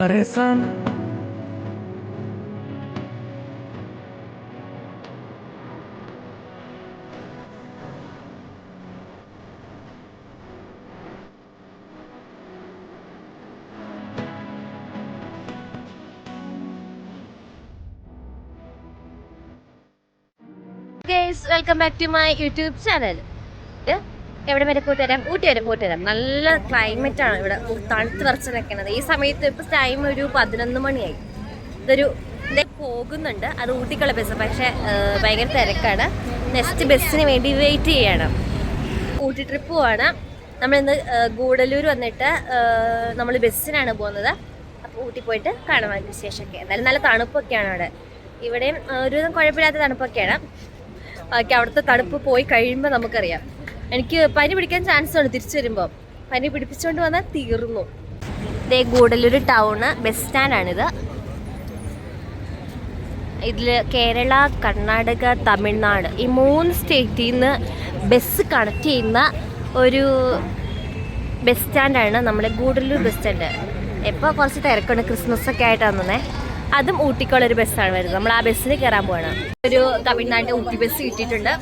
പരേസാൻ welcome back to my YouTube channel. എവിടെ വരെ പോയിട്ട് വരാം? ഊട്ടി വരെ പോയിട്ട് വരാം. നല്ല ക്ലൈമറ്റ് ആണ് ഇവിടെ, തണുത്ത് വിറച്ച് നിൽക്കുന്നത് ഈ സമയത്ത്. ഇപ്പം ടൈം ഒരു 11 മണിയായി. ഇതൊരു പോകുന്നുണ്ട്, അത് ഊട്ടിക്കുള്ള ബസ്. പക്ഷേ ഭയങ്കര തിരക്കാണ്. നെക്സ്റ്റ് ബസ്സിന് വേണ്ടി വെയിറ്റ് ചെയ്യണം. ഊട്ടി ട്രിപ്പ് പോവാണ്. നമ്മളിന്ന് ഗൂഡല്ലൂർ വന്നിട്ട് നമ്മൾ ബസ്സിനാണ് പോകുന്നത്. അപ്പോൾ ഊട്ടി പോയിട്ട് കാണാൻ വിശേഷമൊക്കെ. എന്തായാലും നല്ല തണുപ്പൊക്കെയാണ് അവിടെ. ഇവിടെയും ഒരുവിധം കുഴപ്പമില്ലാത്ത തണുപ്പൊക്കെയാണ്. ബാക്കി അവിടുത്തെ തണുപ്പ് പോയി കഴിയുമ്പോൾ നമുക്കറിയാം. എനിക്ക് പനി പിടിക്കാൻ ചാൻസ് ഉണ്ട് തിരിച്ചു വരുമ്പോൾ. പനി പിടിപ്പിച്ചുകൊണ്ട് വന്നാൽ തീർന്നു. ഇതേ ഗൂഡല്ലൂർ ടൗണ് ബസ് സ്റ്റാൻഡാണിത്. ഇതിൽ കേരള, കർണാടക, തമിഴ്നാട് ഈ 3 സ്റ്റേറ്റിൽ നിന്ന് ബസ് കണക്ട് ചെയ്യുന്ന ഒരു ബസ് സ്റ്റാൻഡാണ് നമ്മുടെ ഗൂഡല്ലൂർ ബസ് സ്റ്റാൻഡ്. ഇപ്പോൾ കുറച്ച് തിരക്കുണ്ട്, ക്രിസ്മസ് ഒക്കെ ആയിട്ടാണ് വന്നേ. അതും ഊട്ടിക്കുള്ളൊരു ബസ്സാണ് വരുന്നത്. നമ്മൾ ആ ബസ്സിൽ കയറാൻ പോകണം. ഒരു തമിഴ്നാട്ടിൽ ഊട്ടി ബസ് കിട്ടിയിട്ടുണ്ട്.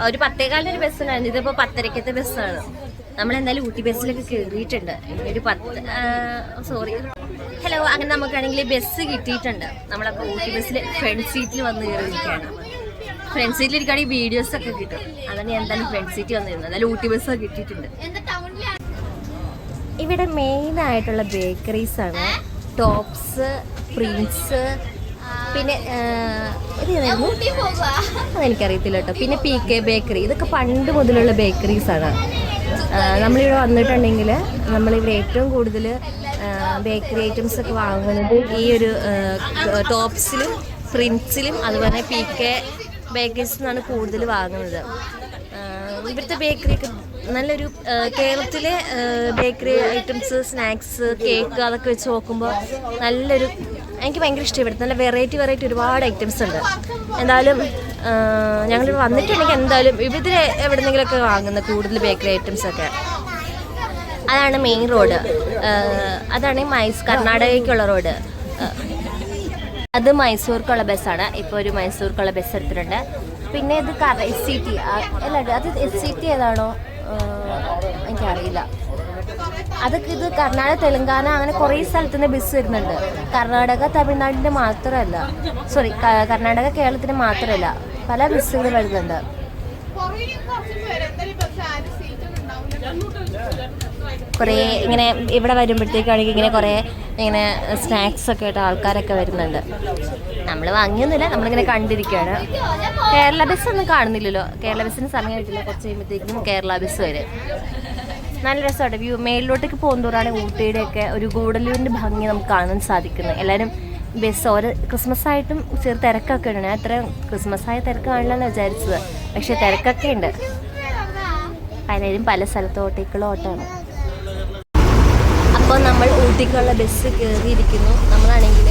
ഒരു 10:15 ഒരു ബസ്സിനാണ്. ഇതിപ്പോൾ 10:30 ബസ്സാണ്. നമ്മളെന്തായാലും ഊട്ടി ബസ്സിലൊക്കെ കയറിയിട്ടുണ്ട്. ഒരു 10 ഹലോ. അങ്ങനെ നമുക്കാണെങ്കിൽ ബസ് കിട്ടിയിട്ടുണ്ട്. നമ്മളപ്പോൾ ഊട്ടി ബസ്സിൽ ഫ്രണ്ട് സീറ്റിൽ വന്ന് കയറിയിരിക്കുകയാണ്. ഫ്രണ്ട് സീറ്റിൽ ഇരിക്കുകയാണെങ്കിൽ വീഡിയോസൊക്കെ കിട്ടും. അതാണ് ഞാൻ എന്തായാലും ഫ്രണ്ട് സീറ്റ് വന്നിരുന്നത്. എന്തായാലും ഊട്ടി ബസ്സൊക്കെ കിട്ടിയിട്ടുണ്ട്. ഇവിടെ മെയിനായിട്ടുള്ള ബേക്കറീസാണ് ടോപ്സ്, പ്രിൻസ്, പിന്നെ അതെനിക്കറിയത്തില്ല കേട്ടോ. പിന്നെ PK ബേക്കറി. ഇതൊക്കെ പണ്ട് മുതലുള്ള ബേക്കറീസാണ്. നമ്മളിവിടെ വന്നിട്ടുണ്ടെങ്കിൽ നമ്മളിവിടെ ഏറ്റവും കൂടുതൽ ബേക്കറി ഐറ്റംസ് ഒക്കെ വാങ്ങുന്നത് ഈ ഒരു ടോപ്സിലും പ്രിൻസിലും അതുപോലെ PK ബേക്കറീസിൽ നിന്നാണ് കൂടുതൽ വാങ്ങുന്നത്. ഇവിടുത്തെ ബേക്കറിയൊക്കെ നല്ലൊരു കേരളത്തിലെ ബേക്കറി ഐറ്റംസ്, സ്നാക്സ്, കേക്ക് അതൊക്കെ വെച്ച് നോക്കുമ്പോൾ നല്ലൊരു, എനിക്ക് ഭയങ്കര ഇഷ്ടം. ഇവിടുത്തെ നല്ല വെറൈറ്റി ഒരുപാട് ഐറ്റംസ് ഉണ്ട്. എന്തായാലും ഞങ്ങളിവിടെ വന്നിട്ടുണ്ടെങ്കിൽ എന്തായാലും ഇവിടെ എവിടെന്നെങ്കിലുമൊക്കെ വാങ്ങുന്ന കൂടുതൽ ബേക്കറി ഐറ്റംസൊക്കെ. അതാണ് മെയിൻ റോഡ്. അതാണ് കർണാടകയ്ക്കുള്ള റോഡ്. അത് മൈസൂർക്കുള്ള ബസ്സാണ്. ഇപ്പോൾ ഒരു മൈസൂർക്കുള്ള ബസ് എടുത്തിട്ടുണ്ട്. പിന്നെ ഇത് SCT അല്ല, അത് SCT ഏതാണോ എനിക്കറിയില്ല. അതൊക്കെ ഇത് കർണാടക, തെലങ്കാന അങ്ങനെ കുറേ സ്ഥലത്തു നിന്ന് ബസ് വരുന്നുണ്ട്. കർണാടക തമിഴ്നാടിൻ്റെ മാത്രമല്ല, സോറി കർണാടക കേരളത്തിന് മാത്രമല്ല, പല ബസ്സുകൾ വരുന്നുണ്ട്. കുറേ ഇങ്ങനെ ഇവിടെ വരുമ്പോഴത്തേക്കാണെങ്കിൽ ഇങ്ങനെ കുറേ ഇങ്ങനെ സ്നാക്സ് ഒക്കെ ആയിട്ട് ആൾക്കാരൊക്കെ വരുന്നുണ്ട്. നമ്മൾ വാങ്ങിയൊന്നുമില്ല, നമ്മളിങ്ങനെ കണ്ടിരിക്കുകയാണ്. കേരള ബസ്സൊന്നും കാണുന്നില്ലല്ലോ. കേരള ബസ്സിന് സമയം കിട്ടില്ല. കുറച്ച് കഴിയുമ്പോഴത്തേക്കും കേരള ബസ് വരും. നല്ല രസമാണ്. മേലിലോട്ടേക്ക് പോകുന്നതോറാണ് ഊട്ടിയുടെയൊക്കെ ഒരു ഗൂഡല്ലൂരിൻ്റെ ഭംഗി നമുക്ക് കാണാൻ സാധിക്കുന്നത്. എല്ലാവരും ബസ് ഓരോ ക്രിസ്മസ് ആയിട്ടും ചെറു തിരക്കൊക്കെ ഉണ്ട്. ഞാൻ അത്ര ക്രിസ്മസ് ആയ തിരക്ക് കാണില്ലെന്ന് വിചാരിച്ചത്. പക്ഷേ തിരക്കൊക്കെ ഉണ്ട്. പലരും പല സ്ഥലത്തോട്ടേക്കുള്ള ഓട്ടമാണ്. അപ്പോൾ നമ്മൾ ഊട്ടിക്കുള്ള ബസ് കയറിയിരിക്കുന്നു. നമ്മളാണെങ്കിൽ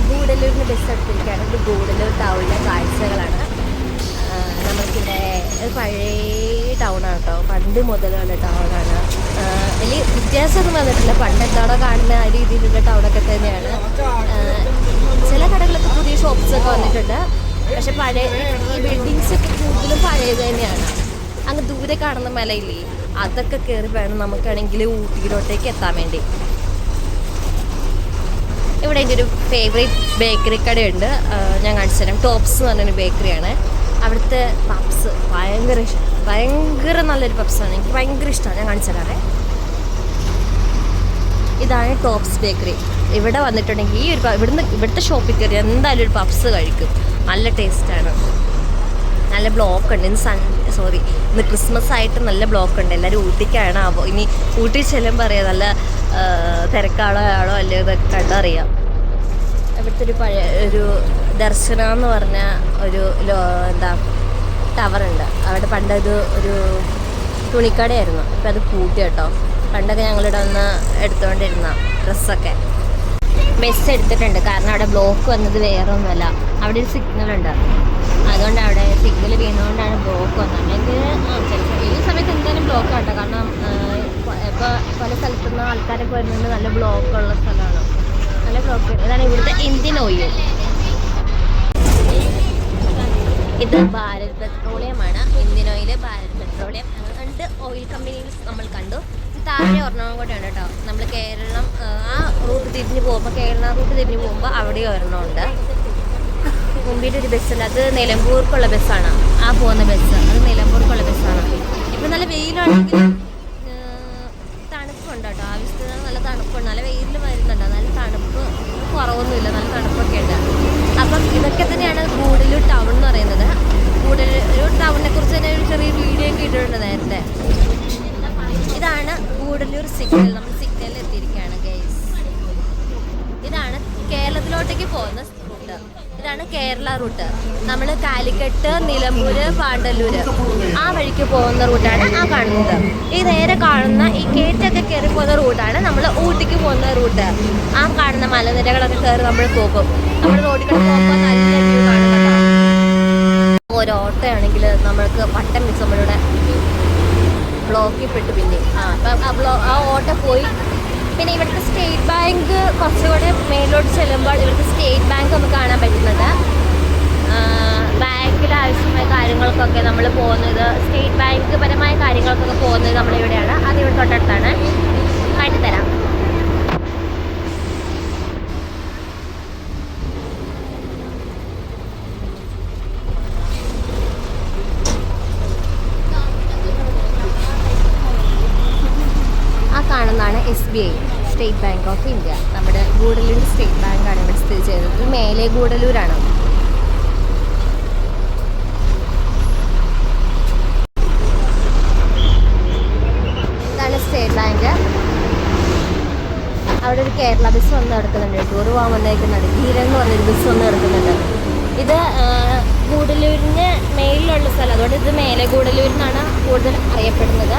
ഗൂഡല്ലൂരിൻ്റെ ബസ് എടുത്തിരിക്കുകയാണ്. ഇത് ഗൂഡല്ലൂർ ടൗണിലെ കാഴ്ചകളാണ്. നമുക്കിവിടെ ഒരു പഴയ ടൗണാണ് കേട്ടോ. പണ്ട് മുതലുള്ള ടൗണാണ്. വലിയ വ്യത്യാസമൊന്നും വന്നിട്ടില്ല. പണ്ട് എന്താണോ കാണുന്ന ആ രീതിയിലുള്ള ടൗണൊക്കെ തന്നെയാണ്. ചില കടകളൊക്കെ പുതിയ ഷോപ്സൊക്കെ വന്നിട്ടുണ്ട്. പക്ഷെ പഴയ ഈ ബിൽഡിങ്സൊക്കെ കൂടുതലും പഴയത് തന്നെയാണ്. അങ്ങ് ദൂരെ കാണുന്ന മലയില്ലേ, അതൊക്കെ കയറി വേണം നമുക്കാണെങ്കിൽ ഊട്ടിയിലോട്ടേക്ക് എത്താൻ വേണ്ടി. ഇവിടെ എൻ്റെ ഒരു ഫേവറേറ്റ് ബേക്കറി കടയുണ്ട്, ഞാൻ കാണിച്ചു തരാം. ടോപ്സ് എന്ന് പറഞ്ഞൊരു ബേക്കറിയാണ്. അവിടുത്തെ പപ്സ് ഭയങ്കര നല്ലൊരു പപ്സാണ്. എനിക്ക് ഭയങ്കര ഇഷ്ടമാണ്. ഞാൻ കാണിച്ചു തരാറേ. ഇതാണ് ടോപ്സ് ബേക്കറി. ഇവിടെ വന്നിട്ടുണ്ടെങ്കിൽ ഈ ഒരു ഇവിടുത്തെ ഷോപ്പിൽ കയറി എന്തായാലും ഒരു പപ്സ് കഴിക്കും. നല്ല ടേസ്റ്റാണ്. നല്ല ബ്ലോക്ക് ഉണ്ട്. ഇന്ന് ക്രിസ്മസ് ആയിട്ട് നല്ല ബ്ലോക്ക് ഉണ്ട്. എല്ലാവരും ഊട്ടിക്കാണ്. അപ്പോൾ ഇനി ഊട്ടി ചെല്ലുമ്പോൾ അറിയാം നല്ല തിരക്കാണോ അല്ലയോ ഇതൊക്കെ കണ്ടറിയാം. ഇവിടുത്തെ ഒരു പഴയ ഒരു ദർശന എന്ന് പറഞ്ഞ ഒരു ടവറുണ്ട്. അവിടെ പണ്ട് ഇത് ഒരു തുണിക്കടയായിരുന്നു. ഇപ്പം അത് പൂട്ടി കേട്ടോ. പണ്ടൊക്കെ ഞങ്ങളിവിടെ വന്ന് എടുത്തുകൊണ്ടിരുന്ന ഡ്രസ്സൊക്കെ. ബസ് എടുത്തിട്ടുണ്ട്. കാരണം അവിടെ ബ്ലോക്ക് വന്നത് വേറെ ഒന്നുമല്ല. അവിടെ ഒരു സിഗ്നലുണ്ട്. അതുകൊണ്ട് അവിടെ സിഗ്നൽ വീണുകൊണ്ടാണ് ബ്ലോക്ക് വന്നത്. അല്ലെങ്കിൽ ഈ സമയത്ത് എന്തായാലും ബ്ലോക്ക് ആട്ടോ. കാരണം ഇപ്പോൾ പല സ്ഥലത്തുനിന്ന് ആൾക്കാരൊക്കെ വരുന്നുണ്ട്. നല്ല ബ്ലോക്കുള്ള സ്ഥലമാണ്. നല്ല ബ്ലോക്ക്. ഇതാണ് ഇവിടുത്തെ ഇന്ത്യൻ ഓയിൽ. ഇത് ഭാരത് പെട്രോളിയമാണ്. ഇന്ത്യൻ ഓയിൽ, ഭാരത് പെട്രോളിയം, രണ്ട് ഓയിൽ കമ്പനികൾ നമ്മൾ കണ്ടു. താഴെ ഒരെണ്ണം കൂടെയാണ് കേട്ടോ. നമ്മൾ കേരളം ആ റൂട്ട് തിരിഞ്ഞ് പോകുമ്പോൾ, കേരള റൂട്ട് തിരിഞ്ഞ് പോകുമ്പോൾ അവിടെ ഒരെണ്ണമുണ്ട്. മുമ്പിൽ ഒരു ബസ്സുണ്ട്, അത് നിലമ്പൂർക്കുള്ള ബസ്സാണ്. ആ പോകുന്ന ബസ് അത് നിലമ്പൂർക്കുള്ള ബസ്സാണ്. ഇപ്പം നല്ല വെയിലാണെങ്കിൽ തണുപ്പുണ്ട് കേട്ടോ. ആവശ്യത്തിന് നല്ല തണുപ്പുണ്ട്. നല്ല വെയിൽ വരുന്നുണ്ട്. നല്ല തണുപ്പ് കുറവൊന്നുമില്ല, നല്ല തണുപ്പൊക്കെ ഉണ്ട്. അപ്പം ഇതൊക്കെ തന്നെയാണ് ഗൂഡല്ലൂർ ടൗൺ എന്ന് പറയുന്നത്. ഗൂഡല്ലൂർ ടൗണിനെ കുറിച്ച് തന്നെ ഒരു ചെറിയ വീഡിയോ ഒക്കെ ഇട്ടിട്ടുണ്ട് നേരത്തെ. ഇതാണ് ഗൂഡല്ലൂർ സിഗ്നൽ. നമ്മൾ സിഗ്നലിൽ എത്തിയിരിക്കുകയാണ് ഗൈസ്. ഇതാണ് കേരളത്തിലോട്ടേക്ക് പോകുന്ന റൂട്ട്. ഇതാണ് കേരള റൂട്ട്. നമ്മൾ കാലിക്കട്ട്, നിലമ്പൂര്, പാണ്ടല്ലൂര് ആ വഴിക്ക് പോകുന്ന റൂട്ടാണ് ആ കാണുന്നത്. ഈ നേരെ കാണുന്ന ഈ കയറ്റൊക്കെ കയറി പോകുന്ന റൂട്ടാണ് നമ്മൾ ഊട്ടിക്ക് പോകുന്ന റൂട്ട്. ആ കാണുന്ന മലനിരകളൊക്കെ കയറി നമ്മൾ പോകും. നമ്മൾ റോഡിൽ കൂടെ പോകുമ്പോൾ നല്ല വ്യൂ കാണുന്നുണ്ടോ. ഒരു ഓട്ടോ ആണെങ്കിൽ നമ്മൾക്ക് വട്ടം വെച്ച് നമ്മളിവിടെ ബ്ലോക്കിൽ പെട്ടു. പിന്നെ അപ്പം ആ ഓട്ടോ പോയി. പിന്നെ ഇവിടുത്തെ സ്റ്റേറ്റ് ബാങ്ക് കുറച്ചുകൂടെ മേലോട്ട് ചെല്ലുമ്പോൾ ഇവിടുത്തെ സ്റ്റേറ്റ് ബാങ്ക് നമുക്ക് കാണാൻ പറ്റുന്നത്. ബാങ്കിൽ ആവശ്യമായ കാര്യങ്ങൾക്കൊക്കെ നമ്മൾ പോകുന്നത്, സ്റ്റേറ്റ് ബാങ്ക് പരമായ കാര്യങ്ങൾക്കൊക്കെ പോകുന്നത് നമ്മളിവിടെയാണ്. അത് ഇവിടെ തൊട്ടടുത്താണ്. കാട്ടിത്തരാം. കാണുന്നതാണ് SBI, state bank of India. നമ്മുടെ ഗൂഡല്ലൂർ സ്റ്റേറ്റ് ബാങ്കാണ് ഇവിടെ സ്ഥിതി ചെയ്യുന്നത്. മേലെ ഗൂഡല്ലൂരാണ്. ഇതാണ് സ്റ്റേറ്റ് ബാങ്ക്. അവിടെ ഒരു കേരള ബസ് വന്ന് കിടക്കുന്നുണ്ട്. ടൂർ പോകാൻ വന്നേക്കുന്നുണ്ട്. ധീരൻ എന്ന് പറഞ്ഞൊരു ബസ് വന്ന് കിടക്കുന്നുണ്ട്. ഇത് ഗൂഡല്ലൂരിന് മേലിലുള്ള സ്ഥലം, അതുകൊണ്ട് ഇത് മേലെ ഗൂഡല്ലൂരിനാണ് കൂടുതൽ അറിയപ്പെടുന്നത്.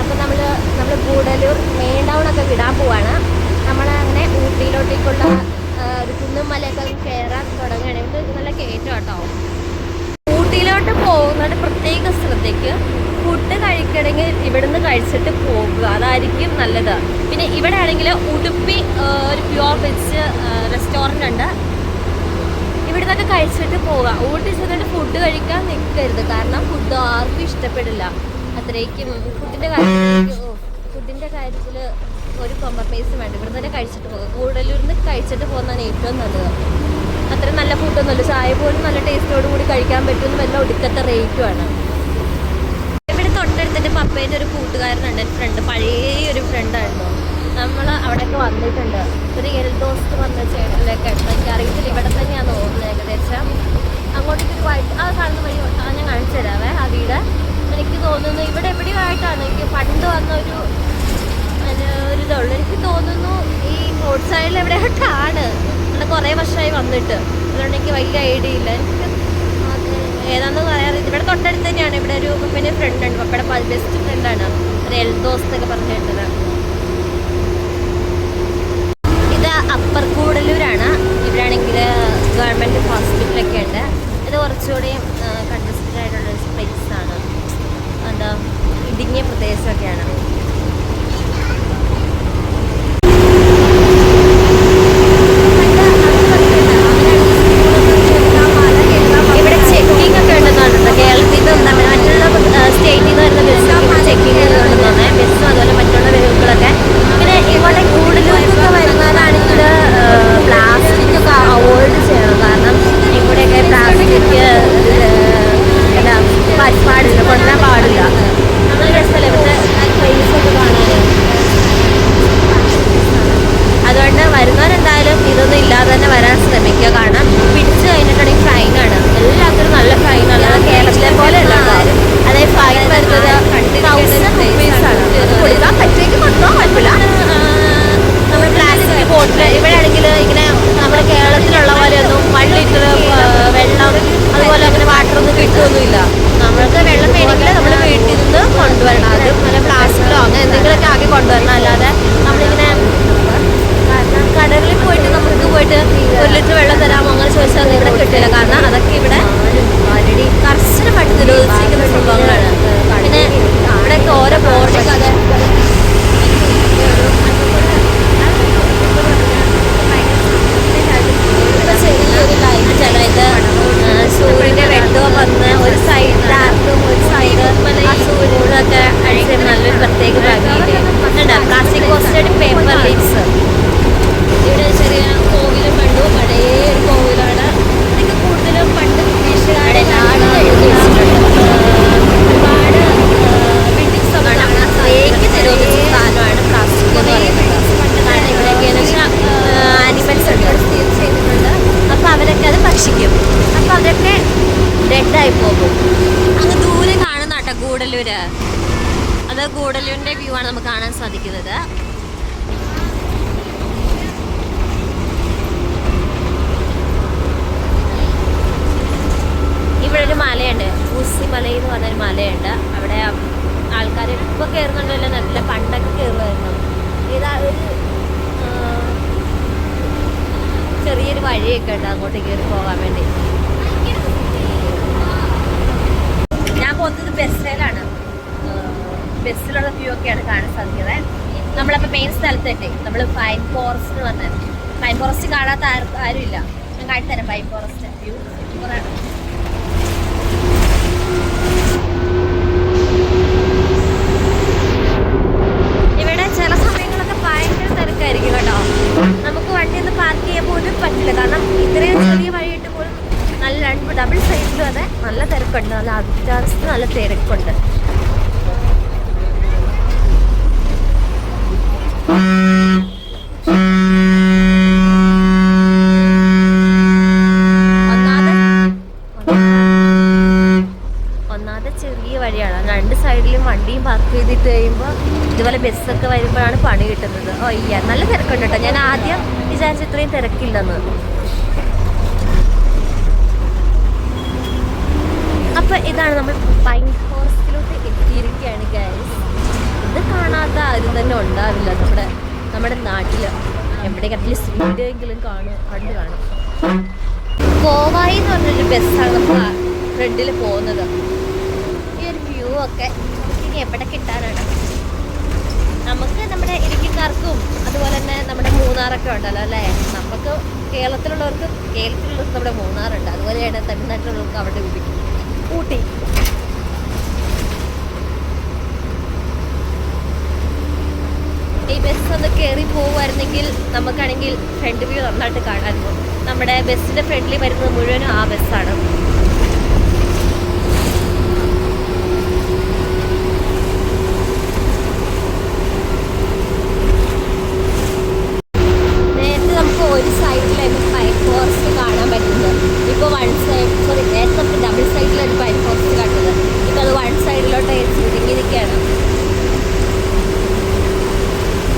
അപ്പം നമ്മൾ ഗൂഡല്ലൂർ മെയിൻ ടൗണൊക്കെ വിടാൻ പോവാണ്. നമ്മളങ്ങനെ ഊട്ടിയിലോട്ടേക്കുള്ള ഒരു കുന്നും മലയൊക്കെ കയറാൻ തുടങ്ങുകയാണെങ്കിൽ ഇത് നല്ല കയറ്റം കേട്ടോ. ഊട്ടിയിലോട്ട് പോകുന്നത് പ്രത്യേക ശ്രദ്ധയ്ക്ക്. ഫുഡ് കഴിക്കണമെങ്കിൽ ഇവിടുന്ന് കഴിച്ചിട്ട് പോകുക, അതായിരിക്കും നല്ലത്. പിന്നെ ഇവിടെ ആണെങ്കിൽ ഉടുപ്പി ഒരു പ്യുവർ വെജ് റെസ്റ്റോറൻ്റ് ഉണ്ട്. ഇവിടെ നിന്നൊക്കെ കഴിച്ചിട്ട് പോവുക. ഊട്ടി ചെന്നിട്ട് ഫുഡ് കഴിക്കാൻ നിൽക്കരുത്, കാരണം ഫുഡ് ആർക്കും ഇഷ്ടപ്പെടില്ല. അത്രയ്ക്കും ഫുഡിൻ്റെ കാര്യത്തിൽ ഒരു കോംപ്രമൈസും വേണ്ട. ഇവിടെ തന്നെ കഴിച്ചിട്ട് പോകുക. ഗൂഡല്ലൂരിൽ നിന്ന് കഴിച്ചിട്ട് പോകുന്നതാണ് ഏറ്റവും നല്ലത്. അത്രയും നല്ല ഫുഡൊന്നുമില്ല. ചായ പോലും നല്ല ടേസ്റ്റോട് കൂടി കഴിക്കാൻ പറ്റുമെന്ന് വല്ല ഒടുക്കത്തെ റേറ്റുമാണ്. ഇവിടെ തൊട്ടടുത്തിട്ട് പപ്പേൻ്റെ ഒരു കൂട്ടുകാരനുണ്ട്, എൻ്റെ ഫ്രണ്ട്, പഴയ ഒരു ഫ്രണ്ടായിരുന്നു. നമ്മൾ അവിടെയൊക്കെ വന്നിട്ടുണ്ട്. ഒരു എൽദോസ്റ്റ് വന്ന ചേട്ടനിലൊക്കെ എനിക്ക് അറിയത്തില്ല, ഇവിടെ തന്നെയാണ് തോന്നുന്നത് ഏകദേശം. അങ്ങോട്ടേക്ക് ആ കാണുന്ന വഴി ഞാൻ കാണിച്ചു തരാവേ ആ വീട്. എനിക്ക് തോന്നുന്നു ഇവിടെ എവിടെയായിട്ടാണ്, എനിക്ക് പണ്ട് വന്ന ഒരിതുള്ളൂ. എനിക്ക് തോന്നുന്നു ഈ റോഡ് സൈഡിൽ എവിടെയായിട്ടാണ്. അങ്ങനെ കുറേ വർഷമായി വന്നിട്ട്, അതുകൊണ്ട് എനിക്ക് വലിയ ഐഡിയ ഇല്ല. എനിക്ക് ഏതാണെന്ന് പറയാറ്. ഇവിടെ തൊട്ടടുത്ത് തന്നെയാണ്. ഇവിടെ ഒരു പപ്പേൻ്റെ ഫ്രണ്ട് ഉണ്ട്, പപ്പയുടെ ബെസ്റ്റ് ഫ്രണ്ടാണ്, ഒരു എൽദോസ് എന്നൊക്കെ പറഞ്ഞിട്ടുള്ളത്. ഇത് അപ്പർ ഗൂഡല്ലൂരാണ്. ഇവിടെയാണെങ്കിൽ ഗവൺമെൻറ് ഹോസ്പിറ്റലൊക്കെ ഉണ്ട്. ഇത് കുറച്ചുകൂടി കൺജസ്റ്റഡ് ആയിട്ടുള്ള പ്ലേസാണ്. എന്താ ഇടുങ്ങിയ പ്രദേശമൊക്കെയാണ്. ഇവിടെ ചെക്കിംഗ് ഒക്കെ ഉണ്ടെന്നാണ് കേരളത്തിൽ നിന്ന് മറ്റുള്ള സ്റ്റേറ്റിൽ നിന്ന് വരുന്ന ബസ്സൊക്കെ ചെക്കിംഗ് ഉണ്ടെന്നാണ്. ബസ്സും അതുപോലെ മറ്റുള്ള വെഹിക്കിളൊക്കെ. പിന്നെ ഇവിടെ കൂടുതലൊക്കെ വരുന്നതാണെങ്കിൽ പ്ലാസ്റ്റിക് ഒക്കെ അവോയ്ഡ് ചെയ്യണം, കാരണം ഇവിടെയൊക്കെ പ്ലാസ്റ്റിക് പാടില്ല, കൊണ്ടുവരാൻ പാടില്ല. നല്ല രസമല്ലേ ഇവിടുത്തെ പ്ലേസൊക്കെ കാണാൻ. അതുകൊണ്ട് വരുന്നവരെന്തായാലും ഇതൊന്നും ഇല്ലാതെ തന്നെ വരാൻ ശ്രമിക്കുക, കാരണം പിടിച്ചു കഴിഞ്ഞിട്ടുണ്ടെങ്കിൽ ഫൈനാണ്. എല്ലാത്തിനും നല്ല ഫൈനാണ്. കേരളത്തിലെ പോലെ ഉള്ള അതായത് ഫൈൻ വരുന്നത് 1000 rupees-ആണ്. കൊടുക്കാൻ പറ്റുമെങ്കിൽ കൊടുക്കാൻ കുഴപ്പമില്ല. നമ്മൾ പ്ലാസ്റ്റിക് ബോട്ടിൽ ഇവിടെ ആണെങ്കിൽ ഇങ്ങനെ നമ്മുടെ കേരളത്തിലുള്ള പോലെയൊന്നും 1 ലിറ്റർ വെള്ളം അതുപോലെ അങ്ങനെ വാട്ടറൊന്നും കിട്ടുമൊന്നുമില്ല. നമ്മൾക്ക് വെള്ളം വേണമെങ്കിൽ നമ്മൾ വീട്ടിൽ നിന്ന് കൊണ്ടുവരണം. അത് നല്ല പ്ലാസ്റ്റിക്കോ അങ്ങനെ എന്തെങ്കിലുമൊക്കെ ആക്കി കൊണ്ടുവരണം. അല്ലാതെ നമ്മളിങ്ങനെ കടലിൽ പോയിട്ട് നമുക്ക് പോയിട്ട് 1 ലിറ്റർ വെള്ളം തരാമോ അങ്ങനെ ചോദിച്ചാൽ ഇവിടെ കിട്ടില്ല, കാരണം അതൊക്കെ ഇവിടെ കർശനമായിട്ട് നിരോധിച്ചിരിക്കുന്ന സംഭവങ്ങളാണ്. പിന്നെ ഇവിടെയൊക്കെ ഓരോ ബോർഡൊക്കെ അത് വഴിയൊക്കെ ഉണ്ട് അങ്ങോട്ട് കയറി പോകാൻ വേണ്ടി. ഞാൻ പോകുന്നത് ബസ്സിലാണ്. ബസ്സിലുള്ള വ്യൂ ഒക്കെയാണ് കാണാൻ സാധിക്കുന്നത്. നമ്മളപ്പോൾ മെയിൻ സ്ഥലത്തെത്തി. നമ്മൾ പൈൻ ഫോറസ്റ്റ് എന്ന് പറഞ്ഞാൽ പൈൻ ഫോറസ്റ്റ് കാണാത്ത ആരുമില്ല. ഞാൻ കാണിത്തരാം പൈൻ ഫോറസ്റ്റ് വ്യൂ സൂപ്പറാണ്. ഇവിടെ ചില സമയങ്ങളൊക്കെ ഭയങ്കര തിരക്കായിരിക്കും കേട്ടോ. നമുക്ക് വണ്ടി ഒന്ന് പാർക്ക് ചെയ്യാൻ പോലും പറ്റില്ല. കാരണം ഇത്രയും ചെറിയ വഴിയിട്ട് പോലും നല്ല ഡബിൾ സൈഡിലും അതെ നല്ല തിരക്കുണ്ട്. നല്ല അത്യാവശ്യത്തിന് നല്ല തിരക്കുണ്ട്. ഒന്നാമത്തെ ചെറിയ വഴിയാണ്. രണ്ട് സൈഡിലും വണ്ടിയും പാർക്ക് ചെയ്തിട്ട് കഴിയുമ്പോൾ ഇതുപോലെ ബസ്സൊക്കെ വരുമ്പോഴാണ് പണി കിട്ടുന്നത്. അയ്യ നല്ല തിരക്കുണ്ട് കേട്ടോ. ഞാൻ ആദ്യം വിചാരിച്ച ഇത്രയും തിരക്കില്ലെന്ന്. അപ്പോൾ ഇതാണ് നമ്മൾ പൈൻ ഫോറസ്റ്റിലോട്ട് എത്തിയിരിക്കുകയാണ് ഗൈസ്. ഇത് കാണാത്ത ആരും തന്നെ ഉണ്ടാവില്ല നമ്മുടെ നാട്ടിൽ. എവിടെയെങ്കിലും അറ്റ്ലീസ്റ്റ് വീടെങ്കിലും കണ്ടു കാണും. കോവായി എന്ന് പറഞ്ഞൊരു ബസ്സാണ് നമ്മൾ ഫ്രണ്ടിൽ പോകുന്നത്. ഈ ഒരു വ്യൂ ഒക്കെ ഇനി എവിടെ കിട്ടാനാണ്? നമുക്ക് നമ്മുടെ ഇടുക്കിക്കാർക്കും അതുപോലെ തന്നെ നമ്മുടെ മൂന്നാറൊക്കെ ഉണ്ടല്ലോ അല്ലേ? നമുക്ക് കേരളത്തിലുള്ളവർക്ക് നമ്മുടെ മൂന്നാറുണ്ട്. അതുപോലെയാണ് തമിഴ്നാട്ടിലുള്ളവർക്ക് അവിടെ ഊട്ടി. ഈ ബസ് ഒന്ന് കയറി പോകുമായിരുന്നെങ്കിൽ നമുക്കാണെങ്കിൽ ഫ്രണ്ട് വ്യൂ നന്നായിട്ട് കാണാമായിരുന്നു. നമ്മുടെ ബസ്സിൻ്റെ ഫ്രണ്ടിൽ വരുന്നത് മുഴുവനും ആ ബസ്സാണ്. നേരത്തെ നമുക്ക് ഒരു സൈഡിലായിരുന്നു പൈൻ ഫോറസ്റ്റ് കാണാൻ പറ്റുന്നത്. ഇപ്പോൾ നേരത്തെ നമുക്ക് ഡബിൾ സൈഡിലായിരുന്നു പൈൻ ഫോറസ്റ്റ് കണ്ടത്. ഇപ്പോൾ അത് വൺ സൈഡിലോട്ട് ചുരുങ്ങിയിരിക്കുകയാണ്.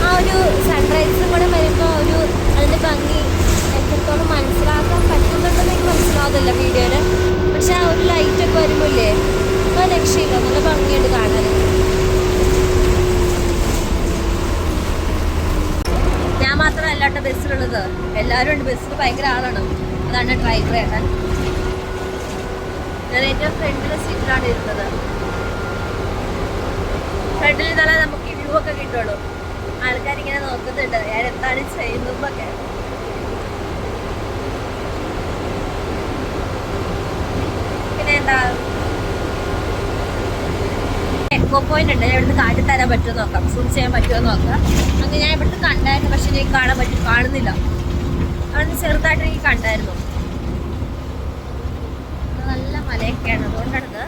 ആ ഒരു സൺറൈസും കൂടെ വരുമ്പോൾ അതിൻ്റെ ഭംഗി എത്രത്തോളം മനസ്സിലാക്കാൻ പറ്റുന്നുണ്ടെന്ന് എനിക്ക് മനസ്സിലാവുന്നില്ല വീഡിയോയിൽ. പക്ഷെ ആ ഒരു ലൈറ്റൊക്കെ വരുമ്പോഴേ അത് രക്ഷയില്ല. നല്ല ഭംഗിയുണ്ട് കാണാൻ. ഞാൻ മാത്രമല്ല കേട്ടോ ബസ്സിലുള്ളത്, എല്ലാവരും ഉണ്ട്. ബസ്സിൽ ഭയങ്കര ആളാണ്. അതാണ് ഡ്രൈവർ ഏട്ടൻ. ഞാൻ ഏറ്റവും ഫ്രണ്ടിലെ സീറ്റിലാണ് ഇരുന്നത്. ഫ്രണ്ടിൽ നിന്നാലേ നമുക്ക് ഈ വ്യൂ ഒക്കെ കിട്ടുള്ളൂ. ആൾക്കാരിങ്ങനെ നോക്കുന്നുണ്ട് ഞാൻ എന്താണ് ചെയ്യുന്നതൊക്കെ. പിന്നെ എന്താ എക്കോ പോയിന്റ് ഉണ്ട്. ഞാൻ ഇവിടുന്ന് കാട്ടിത്തരാൻ പറ്റുമോ നോക്കാം, സൂം ചെയ്യാൻ പറ്റുമോ നോക്കാം. അങ്ങനെ ഞാൻ ഇവിടുന്ന് കണ്ടായിരുന്നു. പക്ഷെ എനിക്ക് കാണുന്നില്ല. അവിടെ ചെറുതായിട്ട് എനിക്ക് കണ്ടായിരുന്നു. നല്ല മലയൊക്കെയാണ്, അതുകൊണ്ടാണിത്.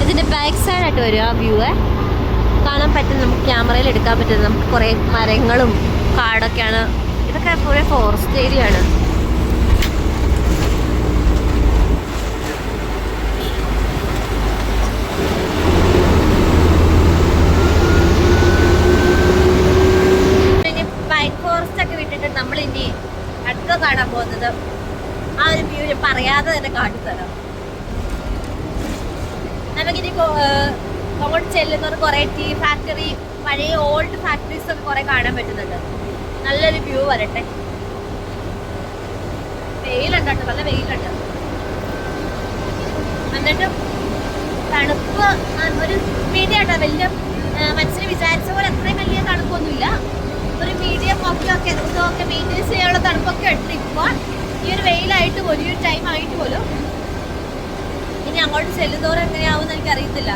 ഇതിൻ്റെ ബാക്ക് സൈഡായിട്ട് വരും ആ വ്യൂ കാണാൻ പറ്റും. നമുക്ക് ക്യാമറയിൽ എടുക്കാൻ പറ്റുന്നത്. നമുക്ക് കുറേ മരങ്ങളും കാടൊക്കെയാണ്. ഇതൊക്കെ കുറേ ഫോറസ്റ്റ് ഏരിയ ആണ്. ഇനി പൈൻ ഫോറസ്റ്റ് ഒക്കെ വിട്ടിട്ട് നമ്മൾ ഇനി അടുത്ത കാണാൻ പോകുന്നത് ആ ഒരു വ്യൂ പറയാതെ തന്നെ കാട്ടിത്തരാം. നമുക്കിനി അങ്ങോട്ട് ചെല്ലുന്നത് കുറേ ടീ ഫാക്ടറി, പഴയ ഓൾഡ് ഫാക്ടറീസ് ഒക്കെ കുറേ കാണാൻ പറ്റുന്നുണ്ട്. നല്ലൊരു വ്യൂ വരട്ടെ. വെയിലുണ്ട് കേട്ടോ, നല്ല വെയിലുണ്ട്. എന്നിട്ടും തണുപ്പ് ഒരു മീഡിയം കേട്ടോ. വലിയ മനസ്സിന് വിചാരിച്ച പോലെ അത്രയും വലിയ തണുപ്പൊന്നുമില്ല. ഒരു മീഡിയം ഒക്കെ ഇതൊക്കെ മെയിൻറ്റെയിൻ ചെയ്യാനുള്ള തണുപ്പൊക്കെ ഉണ്ട്. ഇപ്പോൾ ഈ ഒരു വെയിലായിട്ട് പോലും, ഈ ഒരു ടൈം ആയിട്ട് പോലും. ഇനി അങ്ങോട്ട് ചെല്ലുന്നോറും എങ്ങനെയാവുമെന്ന് എനിക്കറിയത്തില്ല.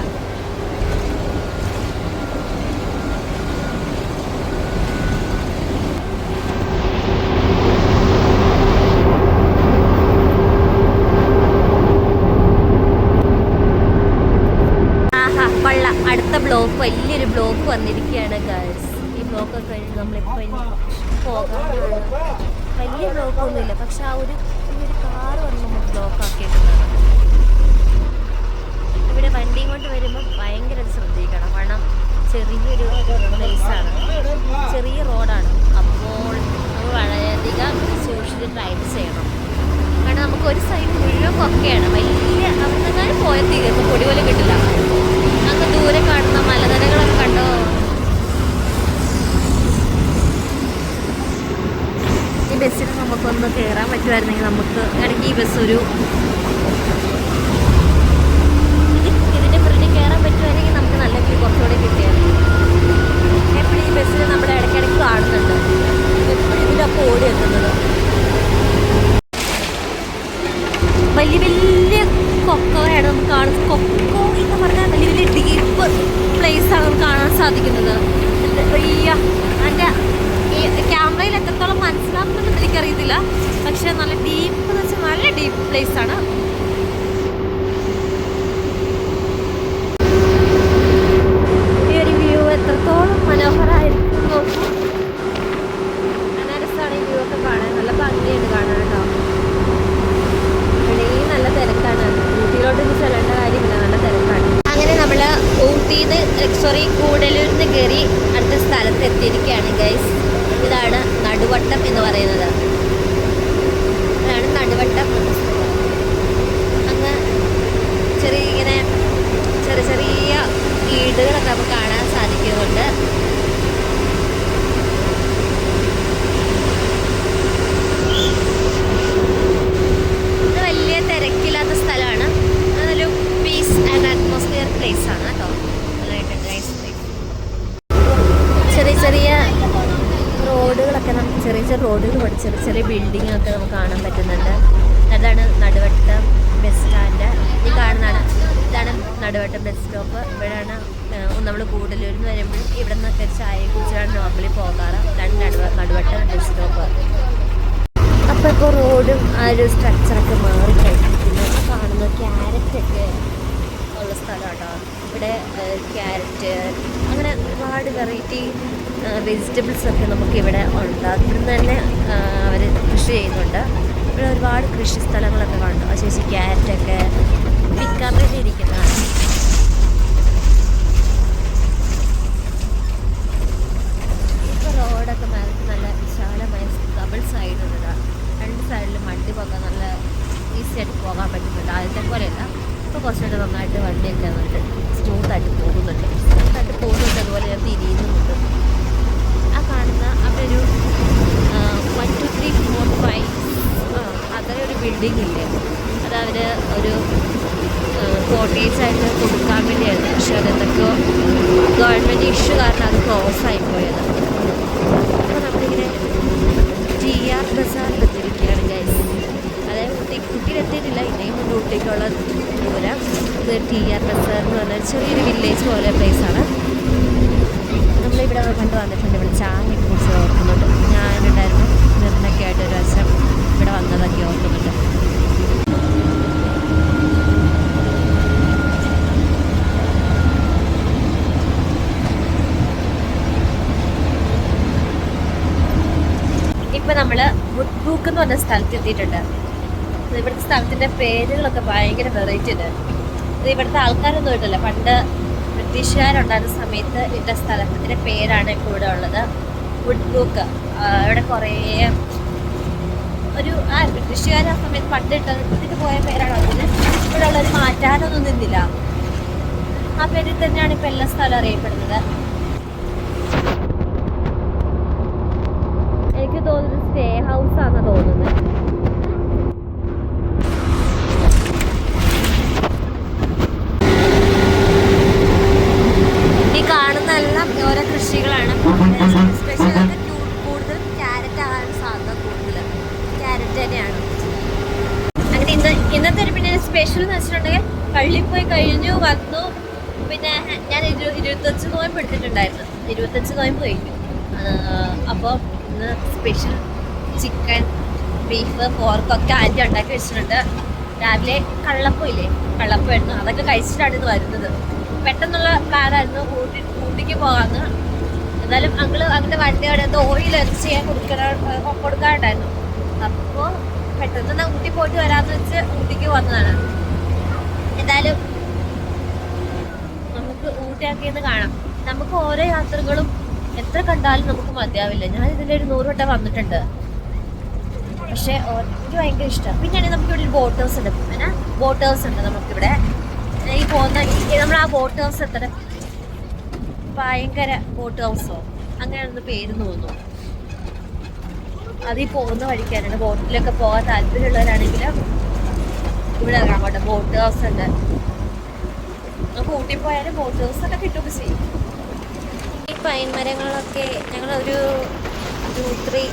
അടുത്ത ബ്ലോക്ക്, വലിയൊരു ബ്ലോക്ക് വന്നിരിക്കുകയാണ് ഗേൾസ്. ഈ ബ്ലോക്കൊക്കെ കഴിഞ്ഞ് നമ്മളിപ്പോൾ പോകാനാണ്. വലിയ ബ്ലോക്കൊന്നുമില്ല, പക്ഷെ ആ ഒരു കാറ് വന്ന് നമ്മൾ ബ്ലോക്ക് ആക്കിയിട്ടുണ്ടാണ്. ഇവിടെ വണ്ടിയും കൊണ്ട് വരുമ്പോൾ ഭയങ്കര ശ്രദ്ധിക്കണം. കാരണം ചെറിയൊരു പ്ലേസാണ്, ചെറിയ റോഡാണ്. അപ്പോൾ നമ്മൾ വളരെയധികം സൂക്ഷിച്ച് ഡ്രൈവ് ചെയ്യണം. കാരണം നമുക്ക് ഒരു സൈഡ് മുഴുവൻ കൊക്കയാണ്. വലിയ അവിടെ നിന്നാലും പോയാൽ തീരുമ്പോൾ പൊടി പോലും കിട്ടില്ല. അങ്ങ് ദൂരെ കാണുന്ന മലനിരകളൊക്കെ കണ്ടോ. ഒന്ന് കയറാൻ പറ്റുമായിരുന്നെങ്കിൽ നമുക്ക് ഇടയ്ക്ക് ഈ ബസ് ഇതിൻ്റെ ഫ്രണ്ടിൽ കയറാൻ പറ്റുമായിരുന്നെങ്കിൽ നമുക്ക് നല്ല കുറച്ചുകൂടി കിട്ടിയായിരുന്നു. എപ്പോഴും ഈ ബസ്സിൽ നമ്മുടെ ഇടയ്ക്കിടയ്ക്ക് കാണുന്നുണ്ട്, എപ്പോഴും ഇതിലൊക്കെ ഓടി എത്തുന്നത്. വലിയ വലിയ കൊക്കോയാണ് നമുക്ക് കാണുന്നത്. കൊക്കോ എന്ന് പറഞ്ഞാൽ വലിയ വലിയ ഡീപ്പ് പ്ലേസാണ് നമുക്ക് കാണാൻ സാധിക്കുന്നത്. എൻ്റെ ഈ ക്യാമറയിൽ എത്രത്തോളം മനസ്സിലാക്കുന്നുണ്ടെന്ന് എനിക്കറിയത്തില്ല, പക്ഷെ നല്ല ഡീപ്പ് എന്ന് വെച്ചാൽ നല്ല ഡീപ്പ് പ്ലേസാണ്. ഈ ഒരു വ്യൂ എത്രത്തോളം മനോഹരമായിരിക്കും നോക്കൂ. നല്ല രസമാണ് ഈ വ്യൂ ഒക്കെ കാണാൻ, നല്ല ഭംഗിയുണ്ട് കാണാൻ കേട്ടോ. ഇവിടെയും നല്ല തിരക്കാണ്, ഊട്ടിയിലോട്ടൊന്നും ചെല്ലേണ്ട കാര്യമില്ല, നല്ല തിരക്കാണ്. അങ്ങനെ നമ്മൾ കൂടലൂരിൽ നിന്ന് കയറി അടുത്ത സ്ഥലത്ത് എത്തിയിരിക്കുകയാണ് ഗൈസ്. ഇതാണ് നടുവട്ടം എന്ന് പറയുന്നത്. ഇതാണ് നടുവട്ടം. അങ്ങ് ചെറിയ ചെറിയ വീടുകളൊക്കെ നമുക്ക് കാണാൻ സാധിക്കുന്നുണ്ട്. ഇത് വലിയ തിരക്കില്ലാത്ത സ്ഥലമാണ്. അതൊരു പീസ് ആൻഡ് അറ്റ്മോസ്ഫിയർ പ്ലേസ് ആണ് കേട്ടോ. ചെറിയ റോഡുകളൊക്കെ നമുക്ക് ചെറിയ റോഡുകൾ ചെറിയ ബിൽഡിങ്ങൊക്കെ നമുക്ക് കാണാൻ പറ്റുന്നുണ്ട്. അതാണ് നടുവട്ടം ബസ് സ്റ്റാൻഡ്. ഈ കാണുന്നതാണ്, ഇതാണ് നടുവട്ടം ബസ് സ്റ്റോപ്പ്. ഇവിടെയാണ് നമ്മൾ കൂടലൂരിൽ നിന്ന് വരുമ്പോഴും ഇവിടെ നിന്നൊക്കെ ചായ കുടിച്ചാണ് നോർമലി പോകാറ്. ഇതാണ് നടുവട്ടം ബസ് സ്റ്റോപ്പ്. അപ്പോൾ ഇപ്പോൾ റോഡും ആ ഒരു സ്ട്രക്ചറൊക്കെ മാറിക്കഴിഞ്ഞിരിക്കുന്നു. കാണുന്ന ക്യാരറ്റൊക്കെ ഉള്ള സ്ഥലം കേട്ടോ. ഇവിടെ ക്യാരറ്റ് അങ്ങനെ ഒരുപാട് വെറൈറ്റി വെജിറ്റബിൾസൊക്കെ നമുക്കിവിടെ ഉണ്ട്. ഇവിടെ തന്നെ അവർ കൃഷി ചെയ്യുന്നുണ്ട്. ഇവിടെ ഒരുപാട് കൃഷി സ്ഥലങ്ങളൊക്കെ കാണുന്നു. ആ ചേച്ചി ക്യാരറ്റൊക്കെ വിൽക്കാൻ വേണ്ടി ഇരിക്കുന്നതാണ്. ഇപ്പോൾ റോഡൊക്കെ മാറ്റി നല്ല വിശാലമായ ഡബിൾ സൈഡുള്ളതാണ്. രണ്ട് സൈഡിലും വണ്ടി പോകാൻ നല്ല ഈസി ആയിട്ട് പോകാൻ പറ്റുന്നുണ്ട്. ആദ്യത്തെ പോലെയല്ല, ഇപ്പോൾ കുറച്ചുകൂടെ നന്നായിട്ട് വണ്ടിയൊക്കെ വന്നിട്ട് സ്മൂത്തായിട്ട് പോകുന്നുണ്ട്. അതുപോലെ ഞാൻ തിരിയുന്നുമുണ്ട്. ആ കാണുന്ന അവിടെ ഒരു 1 2 3 4 5 അങ്ങനെ ഒരു ബിൽഡിംഗ് ഇല്ലേ, അത് അവർ ഒരു കോട്ടേജായിട്ട് കൊടുക്കാൻ വേണ്ടിയായിരുന്നു. പക്ഷെ അതെന്തൊക്കെയോ ഗവൺമെൻറ് ഇഷ്യൂ കാരണം അത് ക്ലോസ് ആയിപ്പോയത്. അപ്പോൾ നമ്മളിങ്ങനെ TR ബസാറിലെത്തിയിരിക്കുകയാണ് ഗൈസ്. അതായത് ഊട്ടിയിലെത്തിയിട്ടില്ല, ഇനിയും ഊട്ടിക്കുള്ള ദൂരം. ഇത് TR ബസാർ എന്ന് പറഞ്ഞാൽ ചെറിയൊരു വില്ലേജ് പോലെ പ്ലേസാണ്. നമ്മളിവിടെ കണ്ടു വന്നിട്ടുണ്ട്. ഇവിടെ ചായയൊക്കെ കുറിച്ച് ഓർക്കുന്നുണ്ട്. ഞാനുണ്ടായിരുന്നു നിർണ്ണൊക്കെ ആയിട്ട് ഒരു വശം ഇവിടെ വന്നതൊക്കെ ഓർക്കുന്നുണ്ട്. ഇപ്പം നമ്മൾ ബുക്ക് എന്ന് പറഞ്ഞ സ്ഥലത്ത് എത്തിയിട്ടുണ്ട്. ഇവിടുത്തെ സ്ഥലത്തിൻ്റെ പേരുകളൊക്കെ ഭയങ്കര വെറൈറ്റി ഉണ്ട്. ഇത് ഇവിടുത്തെ ആൾക്കാരൊന്നും ഇട്ടില്ല. പണ്ട് ബ്രിട്ടീഷുകാരുണ്ടായിരുന്ന സമയത്ത് ഇട്ട സ്ഥലത്തിൻ്റെ പേരാണ് ഇപ്പോൾ ഇവിടെ ഉള്ളത്, വുഡ് ബ്രൂക്ക്. ഇവിടെ കുറേ ബ്രിട്ടീഷുകാർ ആ സമയത്ത് പണ്ട് ഇട്ടിട്ട് പോയ പേരാണ്. അതിന് ഇവിടെ ഉള്ളൊരു മാറ്റാനൊന്നും നിന്നില്ല. ആ പേരിൽ തന്നെയാണ് ഇപ്പോൾ എല്ലാ സ്ഥലവും അറിയപ്പെടുന്നത്. എനിക്ക് തോന്നുന്നത് സ്റ്റേ ഹൗസ് ആണെന്ന് തോന്നുന്നത്. ഈ കാണുന്നതെല്ലാം ഓരോ കൃഷികളാണ്. സ്പെഷ്യൽ കൂടുതൽ ക്യാരറ്റ് ആകാൻ സാധ്യത കൂടുതൽ. ക്യാരറ്റ് തന്നെയാണ്. അങ്ങനെ ഇന്നത്തെ ഒരു പിന്നെ സ്പെഷ്യൽ എന്ന് വെച്ചിട്ടുണ്ടെങ്കിൽ പള്ളിയിൽ പോയി കഴിഞ്ഞു വന്നു. പിന്നെ ഞാൻ 25 നോയമ്പ് എടുത്തിട്ടുണ്ടായിരുന്നു. 25 നോയമ്പ് കഴിഞ്ഞു. അപ്പോൾ ഇന്ന് സ്പെഷ്യൽ ചിക്കൻ, ബീഫ്, പോർക്കൊക്കെ ആൻറ്റി ഉണ്ടാക്കി വെച്ചിട്ടുണ്ട്. രാവിലെ കള്ളപ്പമായിരുന്നു. അതൊക്കെ കഴിച്ചിട്ടാണ് ഇത് വരുന്നത്. പെട്ടെന്നുള്ള പ്ലാനായിരുന്നു ഊട്ടിക്ക് പോകാമെന്ന്. എന്നാലും അങ്ങോട്ട് വണ്ടിയുടെ ഓയിൽ ചെയ്യാൻ കൊടുക്കാറുണ്ടായിരുന്നു. അപ്പോൾ പെട്ടെന്ന് ഊട്ടി പോയിട്ട് വരാമെന്ന് വെച്ച് ഊട്ടിക്ക് വന്നതാണ്. എന്തായാലും നമുക്ക് ഊട്ടിയാക്കിയെന്ന് കാണാം. നമുക്ക് ഓരോ യാത്രകളും എത്ര കണ്ടാലും നമുക്ക് മതിയാവില്ല. ഞാൻ ഇതിൻ്റെ ഒരു 100 വട്ടം വന്നിട്ടുണ്ട്. പക്ഷേ എനിക്ക് ഭയങ്കര ഇഷ്ടമാണ്. പിന്നെയാണെങ്കിൽ നമുക്കിവിടെ ഒരു ബോട്ട് ഹൗസ് ഉണ്ട്. നമുക്കിവിടെ ഈ നമ്മൾ ആ ബോട്ട് ഹൗസ് എത്ര ഭയങ്കര ബോട്ട് ഹൗസോ അങ്ങനെയാണെന്ന് പേര് തോന്നുന്നു. അതിൽ പോകുന്ന വഴിക്കാനാണ്. ബോട്ടിലൊക്കെ പോകാൻ താല്പര്യമുള്ളവരാണെങ്കിൽ ഇവിടെ ഇറങ്ങാം കേട്ടോ. ബോട്ട് ഹൗസ് ഉണ്ട്. നമുക്ക് ഊട്ടി പോയാലും ബോട്ട് ഹൗസൊക്കെ കിട്ടുകയൊക്കെ ചെയ്യും. ഈ പൈൻ മരങ്ങളൊക്കെ ഞങ്ങളൊരു 2-3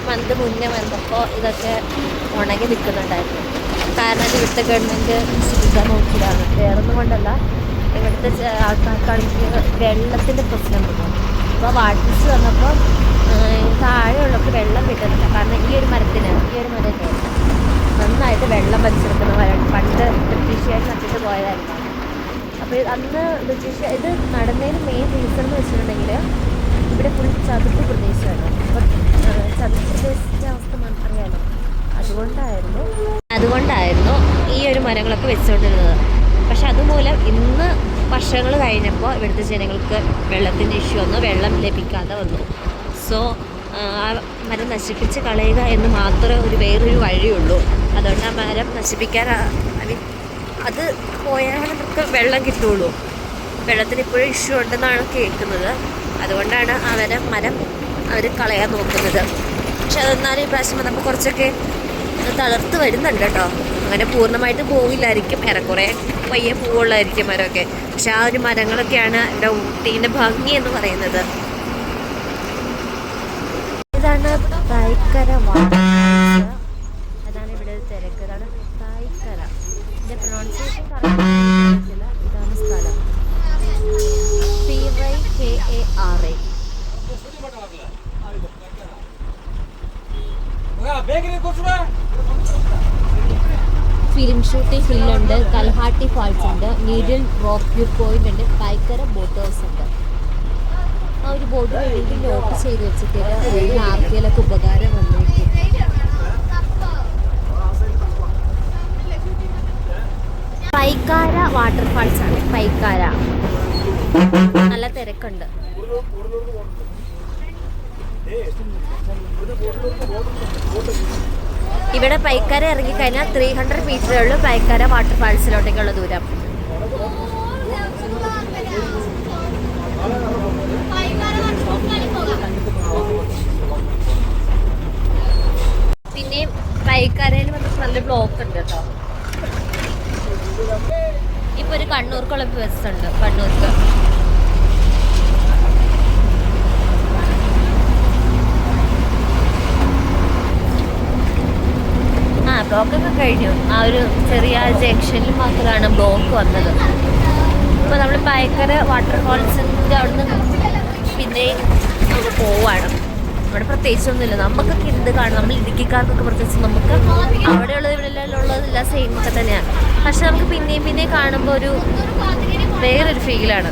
മന്ത് മുന്നേ വന്നപ്പോൾ ഇതൊക്കെ ഉണങ്ങി നിൽക്കുന്നുണ്ടായിരുന്നു. കാരണം അത് ഇവിടുത്തെ ഗവൺമെൻറ് ചികിത്സ നോക്കിയതാണ്. വേറൊന്നും കൊണ്ടല്ല, ഇവിടുത്തെ ആൾക്കാർക്കാണെങ്കിൽ വെള്ളത്തിൻ്റെ പ്രശ്നം വന്നു. അപ്പോൾ വാട്ടർസ് വന്നപ്പോൾ താഴെയുള്ളവർക്ക് വെള്ളം കിട്ടുന്നില്ല. കാരണം ഈ ഒരു മരത്തിന് നന്നായിട്ട് വെള്ളം വലിച്ചെടുക്കുന്ന മരം പണ്ട് ബ്രിട്ടീഷുകാർ നട്ടിട്ട് പോയതായിരുന്നു. അപ്പോൾ അന്ന് ഇത് നടന്നതിന് മെയിൻ റീസൺ എന്ന് വെച്ചിട്ടുണ്ടെങ്കിൽ ഇവിടെ ഫുൾ ചതുപ്പ് പ്രദേശമാണ്. അപ്പം ചതുപ്പ് പ്രദേശത്തിൻ്റെ അവസ്ഥ അറിയാലോ. അതുകൊണ്ടായിരുന്നു ഈ ഒരു മരങ്ങളൊക്കെ വെച്ചുകൊണ്ടിരുന്നത്. പക്ഷെ അതുമൂലം ഇന്ന് വർഷങ്ങൾ കഴിഞ്ഞപ്പോൾ ഇവിടുത്തെ ജനങ്ങൾക്ക് വെള്ളത്തിൻ്റെ ഇഷ്യൂ വന്നു, വെള്ളം ലഭിക്കാതെ വന്നു. സോ ആ മരം നശിപ്പിച്ച് കളയുക എന്ന് മാത്രമേ വേറൊരു വഴിയുള്ളൂ. അതുകൊണ്ട് ആ മരം നശിപ്പിക്കാൻ അത് പോയാൽ നമുക്ക് വെള്ളം കിട്ടുള്ളൂ. വെള്ളത്തിന് ഇപ്പോഴും ഇഷ്യൂ ഉണ്ടെന്നാണ് കേൾക്കുന്നത്. അതുകൊണ്ടാണ് മരം അവർ കളയാൻ നോക്കുന്നത്. പക്ഷെ അതെന്നാലും ഈ പ്രാവശ്യം നമുക്ക് കുറച്ചൊക്കെ തളർത്ത് വരുന്നുണ്ട് കേട്ടോ. അങ്ങനെ പൂർണ്ണമായിട്ട് പോകില്ലായിരിക്കും, ഏറെക്കുറെ പയ്യെ പോവുള്ളായിരിക്കും മരമൊക്കെ. പക്ഷെ ആ ഒരു മരങ്ങളൊക്കെയാണ് ഇവിടെ ഊട്ടീൻ്റെ ഭംഗി എന്ന് പറയുന്നത്. ഇതാണ് പായ്ക്കര വാട്ടർഫാൾസ്. അതാണ് ഇവിടെ തിരക്ക്. ഇതാണ് പായ്ക്കര. ഇതിൻ്റെ പ്രൊണൗൺസിയേഷൻ കറക്റ്റില്ല. ഇതാണ് സ്ഥലം. PYKARA. Film shooting ഹില്ലുണ്ട്, Kalhatti false ഉണ്ട്, നീഡിൽ റോക്ക് വ്യൂ പോയിന്റ് ഉണ്ട്, പായ്ക്കര ബോട്ട് ഹൗസ് ഉണ്ട്. ആ ഒരു ബോട്ട് വേണ്ടി നോട്ട് ചെയ്ത് വെച്ചിട്ട് ആർക്കെങ്കിലൊക്കെ ഉപകാരം വന്നിരിക്കും. പൈക്കാര വാട്ടർഫാൾസ് ആണ്. പൈക്കാര നല്ല തിരക്കുണ്ട്. ഇവിടെ പൈക്കാര ഇറങ്ങിക്കഴിഞ്ഞാൽ 300 മീറ്ററേ ഉള്ളൂ പൈക്കാര വാട്ടർഫാൾസിലോട്ടേക്കുള്ള ദൂരം. പിന്നെയും പൈക്കാരയിൽ വന്നിട്ട് നല്ല ബ്ലോക്ക് ഉണ്ട് കേട്ടോ. ഇപ്പൊ ഒരു കണ്ണൂർക്കുള്ള ബസ് ഉണ്ട്. കണ്ണൂർക്ക് ബ്ലോക്കൊക്കെ കഴിഞ്ഞു. ആ ഒരു ചെറിയ ജംഗ്ഷനിൽ മാത്രമാണ് ബ്ലോക്ക് വന്നത്. ഇപ്പോൾ നമ്മൾ പൈക്കര വാട്ടർഫാൾസിൻ്റെ അവിടുന്ന് പിന്നെ നമുക്ക് പോവാണ്. അവിടെ പ്രത്യേകിച്ചൊന്നുമില്ല. നമുക്കൊക്കെ എന്ത് കാണും, നമ്മൾ ഇടുക്കിക്കാർക്കൊക്കെ പ്രത്യേകിച്ച് നമുക്ക് അവിടെയുള്ളത് ഇവിടെയുള്ളതെല്ലാം സെയിം ഒക്കെ തന്നെയാണ്. പക്ഷെ നമുക്ക് പിന്നെയും കാണുമ്പോൾ ഒരു വേറൊരു ഫീലാണ്.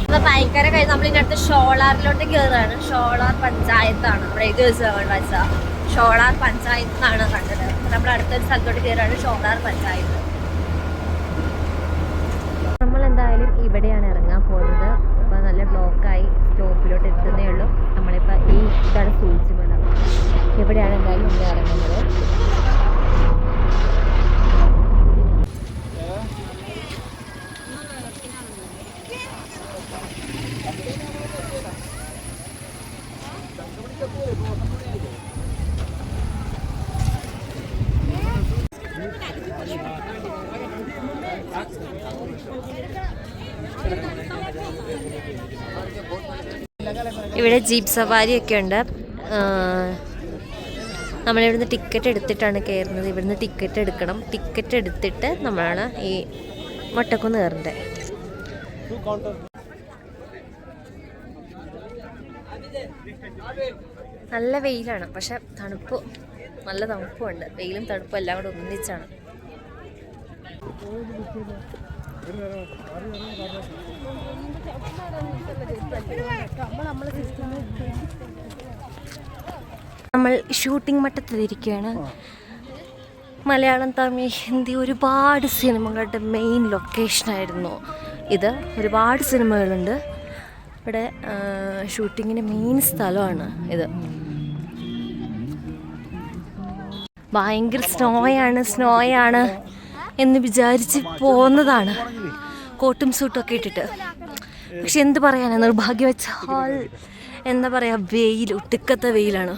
അപ്പോൾ പൈക്കര കഴിഞ്ഞ് നമ്മൾ ഇതിനടുത്ത് ഷോളാറിലോട്ട് കയറുകയാണ്. ഷോളാർ പഞ്ചായത്താണ്. അവിടെ ഇത് വെച്ചാൽ ഷോളാർ പഞ്ചായത്ത് എന്നാണ് കണ്ടത്. നമ്മൾ അടുത്തൊരു സ്ഥലത്തോട്ട് കയറുകയാണ്, ഷോളാർ പഞ്ചായത്ത്. നമ്മളെന്തായാലും ഇവിടെയാണ് ഇറങ്ങാൻ പോകുന്നത്. അപ്പോൾ നല്ല ബ്ലോക്കായി സ്റ്റോപ്പിലോട്ട് എത്തുന്നേ ഉള്ളൂ. നമ്മളിപ്പോൾ ഇതാണ് സൂചിമല. ഇവിടെയാണ് എന്തായാലും നമ്മൾ ഇറങ്ങുന്നത്. ഇവിടെ ജീപ്പ് സവാരിയൊക്കെ ഉണ്ട്. നമ്മളിവിടുന്ന് ടിക്കറ്റ് എടുത്തിട്ടാണ് കയറുന്നത്. ഇവിടുന്ന് ടിക്കറ്റ് എടുക്കണം. ടിക്കറ്റ് എടുത്തിട്ട് നമ്മളാണ് ഈ മൊട്ടക്കുന്ന് കയറേണ്ടത്. നല്ല വെയിലാണ്, പക്ഷെ തണുപ്പ്, നല്ല തണുപ്പുണ്ട്. വെയിലും തണുപ്പും എല്ലാം കൂടെ ഒന്നിച്ചാണ്. നമ്മൾ ഷൂട്ടിംഗ് മട്ടത്തിലിരിക്കുകയാണ്. മലയാളം, തമിഴ്, ഹിന്ദി ഒരുപാട് സിനിമകളുടെ മെയിൻ ലൊക്കേഷനായിരുന്നു ഇത്. ഒരുപാട് സിനിമകളുണ്ട് ഇവിടെ. ഷൂട്ടിങ്ങിൻ്റെ മെയിൻ സ്ഥലമാണ് ഇത്. ഭയങ്കര സ്നോയാണ് എന്ന് വിചാരിച്ച് പോകുന്നതാണ്, കോട്ടും സൂട്ടൊക്കെ ഇട്ടിട്ട്. പക്ഷെ എന്ത് പറയാനാ, നിർഭാഗ്യവശാൽ എന്താ പറയാ, വെയിൽ, ഒടുക്കത്തെ വെയിലാണ്.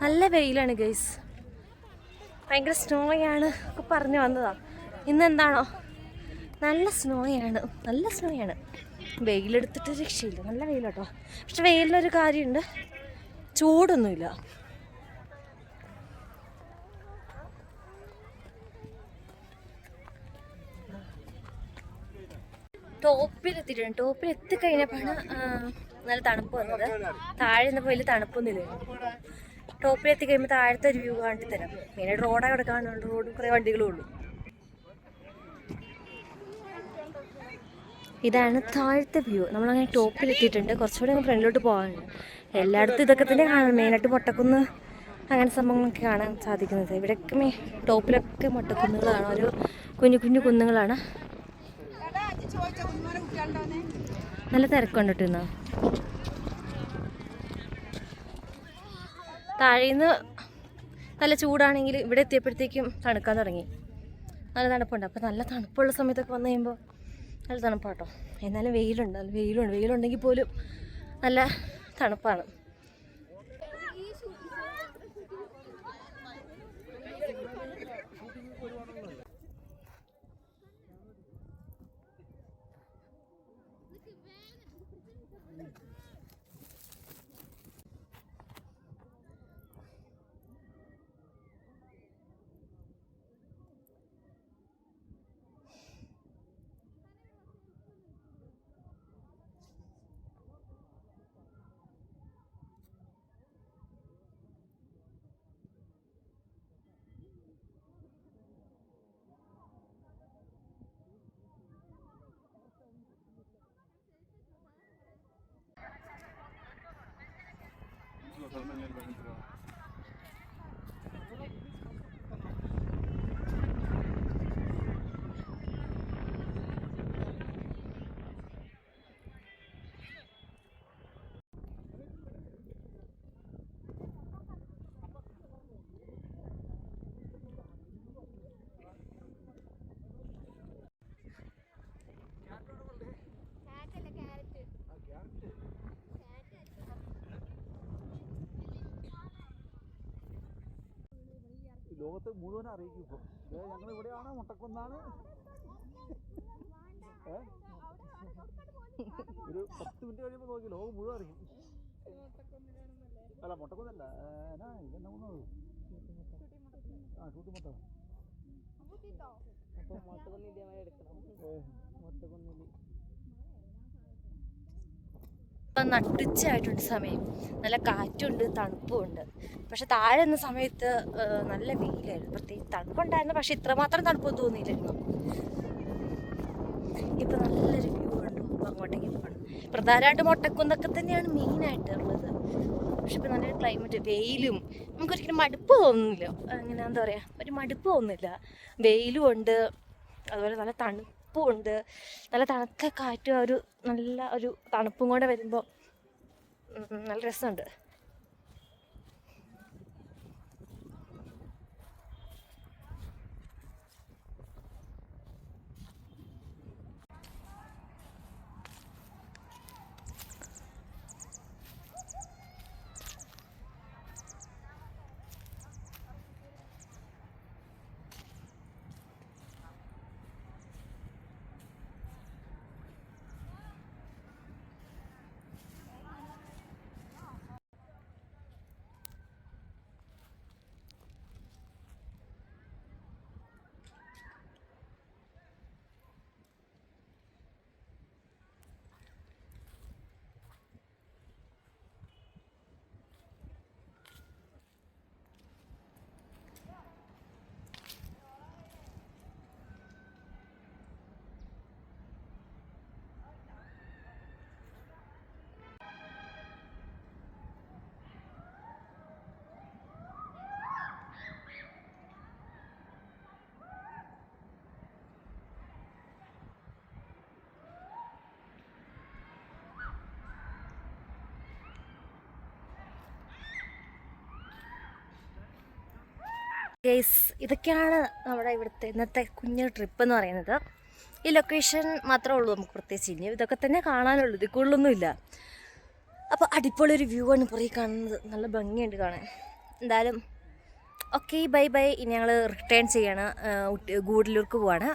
നല്ല വെയിലാണ് ഗൈസ്, ഭയങ്കര സ്നോയാണ് ഒക്കെ പറഞ്ഞു വന്നതാ. ഇന്ന് എന്താണോ നല്ല സ്നോയാണ്, നല്ല സ്നോയാണ്. വെയിലെടുത്തിട്ട് രക്ഷയില്ല, നല്ല വെയിലാട്ടോ. പക്ഷെ വെയിലിനൊരു കാര്യമുണ്ട്, ചൂടൊന്നുമില്ല. ടോപ്പിലെത്തിയിട്ടുണ്ട്. ടോപ്പിൽ എത്തിക്കഴിഞ്ഞപ്പോഴാണ് നല്ല തണുപ്പ് വന്നത്. താഴെ നിന്നപ്പോൾ വലിയ തണുപ്പൊന്നുമില്ല. ടോപ്പിലെത്തി കഴിയുമ്പോൾ താഴത്തെ ഒരു വ്യൂ കാണിച്ചു തരാം. മെയിനായിട്ട് റോഡാണ് കിടക്കാനുണ്ട്, റോഡും കുറേ വണ്ടികളും ഉള്ളൂ. ഇതാണ് താഴത്തെ വ്യൂ. നമ്മളങ്ങനെ ടോപ്പിലെത്തിയിട്ടുണ്ട്. കുറച്ചുകൂടി അങ്ങ് ഫ്രണ്ടിലോട്ട് പോകാനുണ്ട്. എല്ലായിടത്തും ഇതൊക്കെ തന്നെ കാണാം. മെയിനായിട്ട് മൊട്ടക്കുന്ന് അങ്ങനെ സംഭവങ്ങളൊക്കെ കാണാൻ സാധിക്കുന്നത്. ഇവിടെയൊക്കെ ടോപ്പിലൊക്കെ മൊട്ടക്കുന്നുകളാണ്, ഒരു കുഞ്ഞു കുഞ്ഞു കുന്നുകളാണ്. നല്ല തിരക്കുണ്ട് കേട്ടോ ഇന്ന്. താഴേന്ന് നല്ല ചൂടാണെങ്കിൽ ഇവിടെ എത്തിയപ്പോഴത്തേക്കും തണുക്കാൻ തുടങ്ങി. നല്ല തണുപ്പുണ്ട്. അപ്പോൾ നല്ല തണുപ്പുള്ള സമയത്തൊക്കെ വന്നു കഴിയുമ്പോൾ നല്ല തണുപ്പാട്ടോ. എന്നാലും വെയിലുണ്ട്, വെയിലുണ്ടെങ്കിൽ പോലും നല്ല തണുപ്പാണ്. ലോകത്തെ മുഴുവൻ അറിയിക്കും. ഇപ്പോൾ ഞങ്ങൾ ഇവിടെയാണ്, മുട്ടക്കുന്നാണ്. ഒരു 10 മിനിറ്റ് കഴിയുമ്പോൾ നോക്കി ലോകം മുഴുവൻ അറിയും. അല്ല മുട്ടക്കുന്നല്ല, ഇതെന്നെ കൊന്നത് ഷൂട്ടുമുട്ട. ഇപ്പം നട്ടുച്ചയായിട്ടുണ്ട് സമയം. നല്ല കാറ്റുണ്ട്, തണുപ്പുമുണ്ട്. പക്ഷെ താഴെ എന്ന സമയത്ത് നല്ല വെയിലായിരുന്നു. പ്രത്യേകിച്ച് തണുപ്പുണ്ടായിരുന്നു, പക്ഷെ ഇത്രമാത്രം തണുപ്പൊന്നും തോന്നിയില്ലായിരുന്നു. ഇപ്പം നല്ലൊരു വ്യൂ ഉണ്ട്. ഇപ്പം അങ്ങോട്ടേക്ക് പോകണം. പ്രധാനമായിട്ട് മൊട്ടക്കുന്നൊക്കെ തന്നെയാണ് മെയിനായിട്ട് ഉള്ളത്. പക്ഷെ ഇപ്പം നല്ലൊരു ക്ലൈമറ്റ്, വെയിലും നമുക്കൊരിക്കലും മടുപ്പ് തോന്നുന്നില്ല. അങ്ങനെ എന്താ പറയുക, ഒരു മടുപ്പ് തോന്നുന്നില്ല. വെയിലും ഉണ്ട്, അതുപോലെ നല്ല തണുപ്പും ഉണ്ട്. നല്ല തണുത്ത കാറ്റും ഒരു നല്ല ഒരു തണുപ്പും കൂടെ വരുമ്പോൾ നല്ല രസമുണ്ട്. ഗൈസ്, ഇതൊക്കെയാണ് നമ്മുടെ ഇവിടുത്തെ ഇന്നത്തെ കുഞ്ഞു ട്രിപ്പ് എന്ന് പറയുന്നത്. ഈ ലൊക്കേഷൻ മാത്രമേ ഉള്ളൂ നമുക്ക് പ്രത്യേകിച്ച്. ഇനി ഇതൊക്കെ തന്നെ കാണാനുള്ളൂ, ഇത് കൂടുതലൊന്നുമില്ല. അപ്പോൾ അടിപൊളി ഒരു വ്യൂ ആണ് പുറകെ കാണുന്നത്, നല്ല ഭംഗിയുണ്ട് കാണാൻ. എന്തായാലും ഓക്കെ, ബൈ ബൈ. ഇനി ഞങ്ങൾ റിട്ടേൺ ചെയ്യാണ്, ഗൂഡല്ലൂർക്ക് പോവാണ്.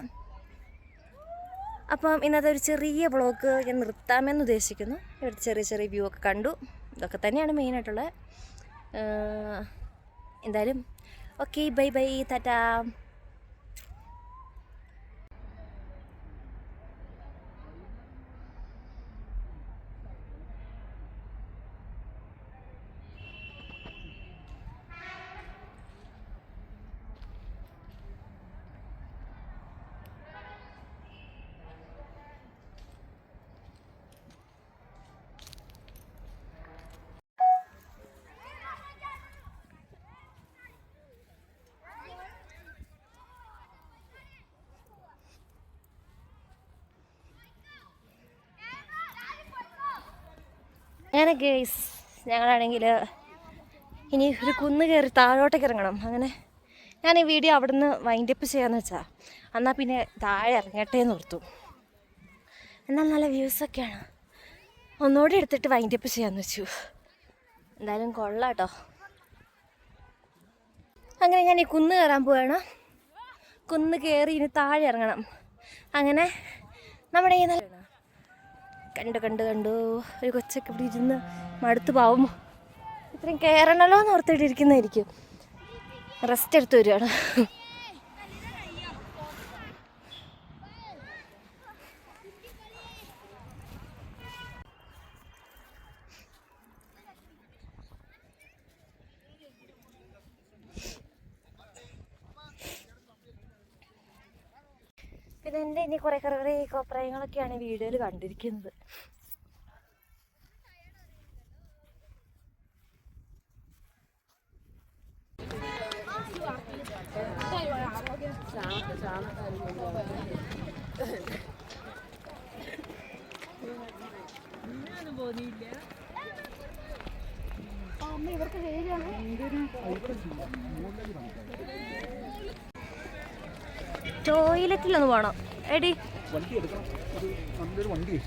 അപ്പം ഇന്നത്തെ ഒരു ചെറിയ വ്ളോഗ് ഞാൻ നിർത്താമെന്ന് ഉദ്ദേശിക്കുന്നു. ഇവിടെ ചെറിയ ചെറിയ വ്യൂ ഒക്കെ കണ്ടു, ഇതൊക്കെ തന്നെയാണ് മെയിനായിട്ടുള്ളത്. എന്തായാലും ഓക്കെ, ബൈ ബൈ, ടാറ്റാ. അങ്ങനെ ഗേസ്, ഞങ്ങളാണെങ്കിൽ ഇനി ഒരു കുന്ന് കയറി താഴോട്ടേക്ക് ഇറങ്ങണം. അങ്ങനെ ഞാൻ ഈ വീഡിയോ അവിടെ നിന്ന് വൈൻഡപ്പ് ചെയ്യാമെന്ന് വെച്ചാൽ, എന്നാൽ പിന്നെ താഴെ ഇറങ്ങട്ടെ എന്ന് ഓർത്തു. എന്നാൽ നല്ല വ്യൂസൊക്കെയാണ്, ഒന്നുകൂടി എടുത്തിട്ട് വൈൻഡപ്പ് ചെയ്യാമെന്ന് വെച്ചു. എന്തായാലും കൊള്ളാം കേട്ടോ. അങ്ങനെ ഞാൻ ഈ കുന്ന് കയറാൻ പോവുകയാണ്. കുന്ന് കയറി ഇനി താഴെ ഇറങ്ങണം. അങ്ങനെ നമ്മുടെ ഈ നല്ല കണ്ടു ഒരു കൊച്ചൊക്കെ ഇവിടെ ഇരുന്ന് മടുത്ത് പാവുമോ, ഇത്രയും കയറണല്ലോ എന്ന് ഓർത്തിട്ടിരിക്കുന്നതായിരിക്കും. റെസ്റ്റ് എടുത്ത് വരികയാണ്. ഇതെൻ്റെ ഇനി കുറേ കോപ്രായങ്ങളൊക്കെയാണ് വീഡിയോയിൽ കണ്ടിരിക്കുന്നത്. ടോയ്ലറ്റിലൊന്ന് പോകണം എടി. വണ്ടി എടുക്കണം, നല്ലൊരു വണ്ടി.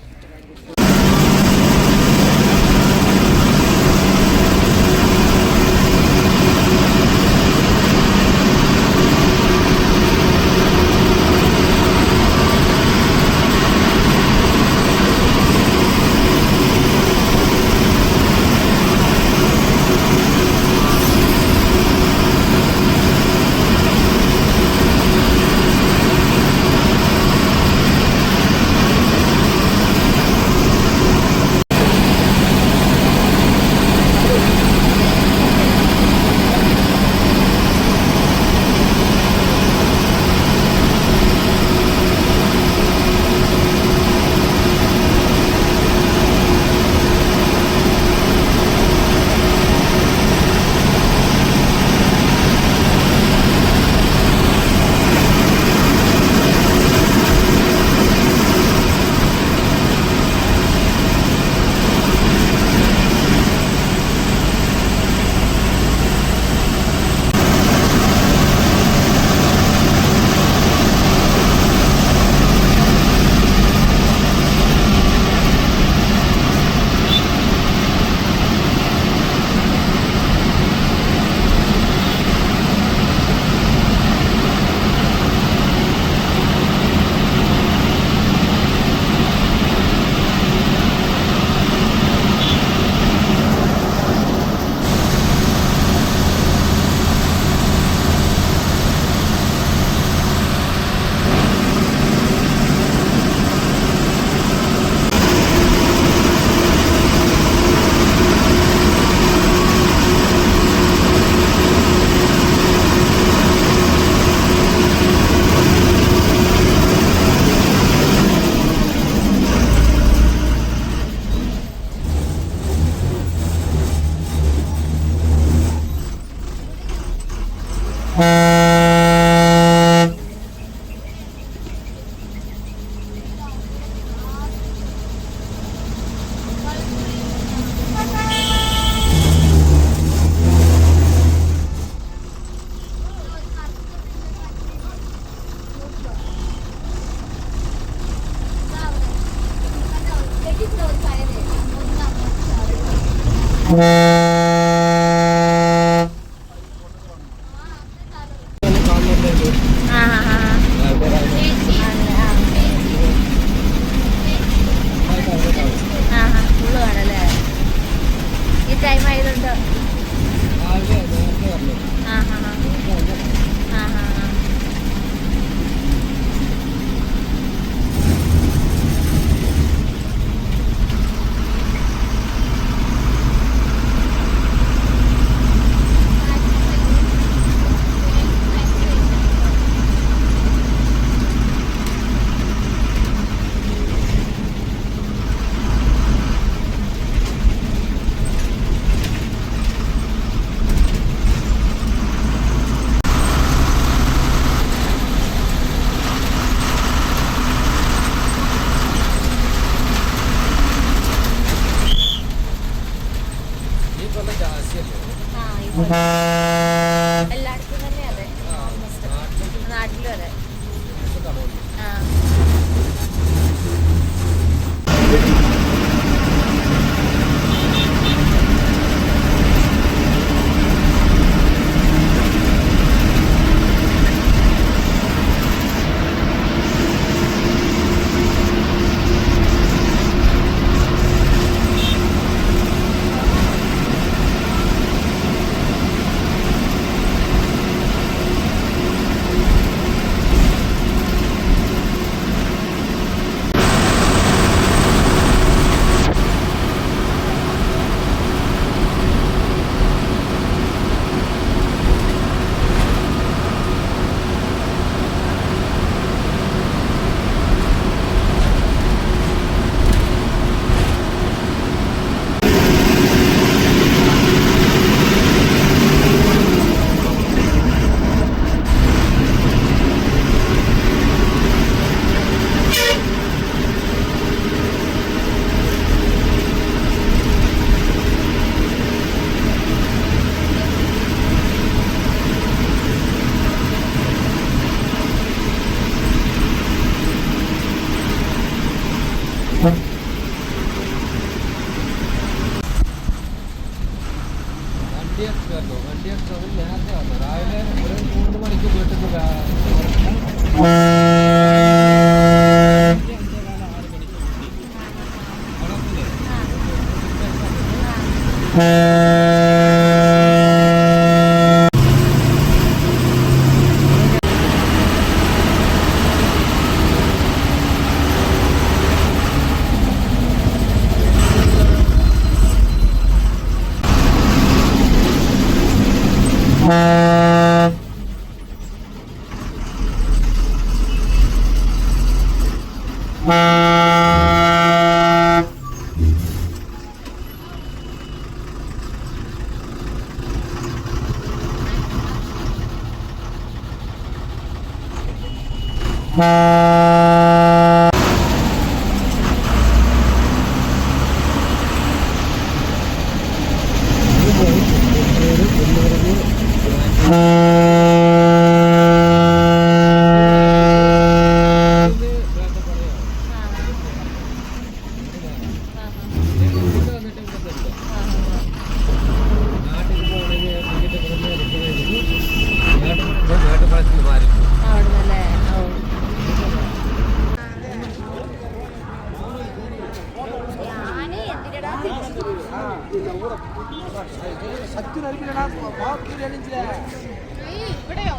ഫുള്ള് കാണല്ലേ ഈ ടൈം ആയതുകൊണ്ട്. എല്ലായിടത്തും തന്നെ അതെ, നാട്ടിലും അതെ. വണ്ടി നേരത്തെ വന്നു. രാവിലെ ഒരു 3 മണിക്ക് വീട്ടിൽ നിന്ന് ഇവിടെയോ?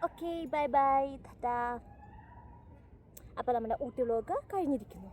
Okay, bye bye, Tata. അപ്പോൾ നമ്മുടെ ഊട്ടി വ്ലോഗ് കഴിഞ്ഞിരിക്കുന്നു.